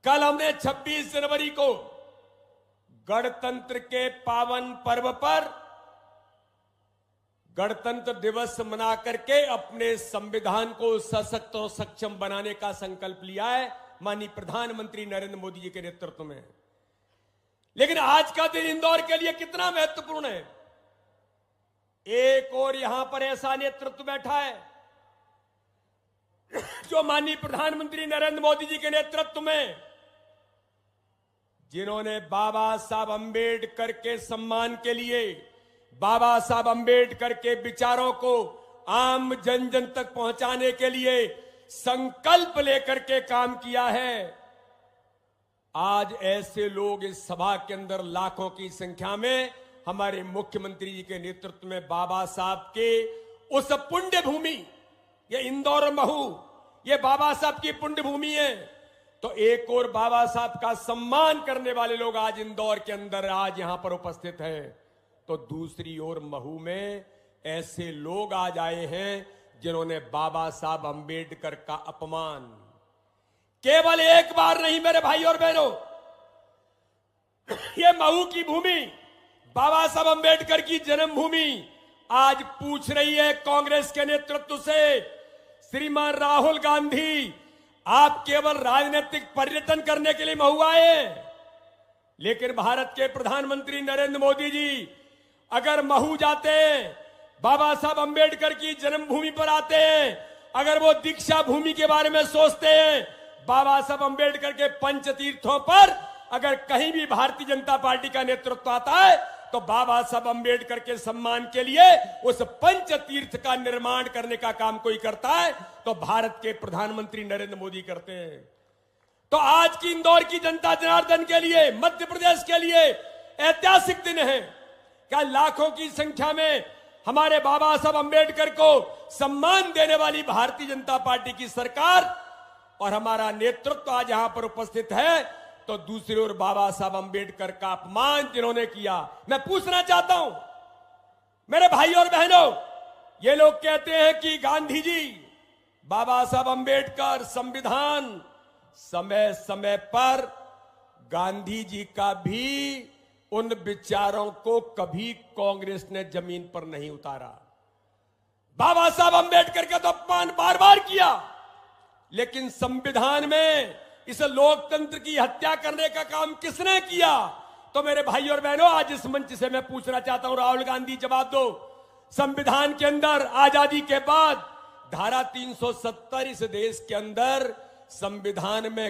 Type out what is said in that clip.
कल हमने 26 जनवरी को गणतंत्र के पावन पर्व पर गणतंत्र दिवस मना करके अपने संविधान को सशक्त और सक्षम बनाने का संकल्प लिया है माननीय प्रधानमंत्री नरेंद्र मोदी जी के नेतृत्व में। लेकिन आज का दिन इंदौर के लिए कितना महत्वपूर्ण है। एक और यहां पर ऐसा नेतृत्व बैठा है जो माननीय प्रधानमंत्री नरेंद्र मोदी जी के नेतृत्व में, जिन्होंने बाबा साहब अंबेडकर के सम्मान के लिए, बाबा साहब अंबेडकर के विचारों को आम जन जन तक पहुंचाने के लिए संकल्प लेकर के काम किया है। आज ऐसे लोग इस सभा के अंदर लाखों की संख्या में हमारे मुख्यमंत्री जी के नेतृत्व में बाबा साहब के उस पुण्य भूमि, ये इंदौर महू, ये बाबा साहब की पुण्य भूमि है। तो एक और बाबा साहब का सम्मान करने वाले लोग आज इंदौर के अंदर आज यहां पर उपस्थित हैं, तो दूसरी ओर महू में ऐसे लोग आज आए हैं जिन्होंने बाबा साहब अंबेडकर का अपमान केवल एक बार नहीं मेरे भाई और बहनों, ये महू की भूमि, बाबा साहब अंबेडकर की जन्मभूमि आज पूछ रही है कांग्रेस के नेतृत्व से, श्रीमान राहुल गांधी, आप केवल राजनीतिक पर्यटन करने के लिए महू आए, लेकिन भारत के प्रधानमंत्री नरेंद्र मोदी जी अगर महू जाते हैं, बाबा साहब अंबेडकर की जन्मभूमि पर आते हैं, अगर वो दीक्षा भूमि के बारे में सोचते हैं, बाबा साहब अंबेडकर के पंच तीर्थों पर अगर कहीं भी भारतीय जनता पार्टी का नेतृत्व आता है तो बाबा साहब अंबेडकर के सम्मान के लिए उस पंच तीर्थ का निर्माण करने का काम कोई करता है तो भारत के प्रधानमंत्री नरेंद्र मोदी करते हैं। तो आज की इंदौर की जनता जनार्दन के लिए, मध्य प्रदेश के लिए ऐतिहासिक दिन है। क्या लाखों की संख्या में हमारे बाबा साहब अंबेडकर को सम्मान देने वाली भारतीय जनता पार्टी की सरकार और हमारा नेतृत्व आज यहां पर उपस्थित है, तो दूसरी ओर बाबा साहब अंबेडकर का अपमान जिन्होंने किया। मैं पूछना चाहता हूं मेरे भाई और बहनों, ये लोग कहते हैं कि गांधी जी, बाबा साहब अंबेडकर, संविधान, समय समय पर गांधी जी का भी उन विचारों को कभी कांग्रेस ने जमीन पर नहीं उतारा। बाबा साहब अंबेडकर का तो अपमान बार बार किया, लेकिन संविधान में इस लोकतंत्र की हत्या करने का काम किसने किया? तो मेरे भाई और बहनों, आज इस मंच से मैं पूछना चाहता हूं, राहुल गांधी जवाब दो। संविधान के अंदर आजादी के बाद धारा 370 इस देश के अंदर संविधान में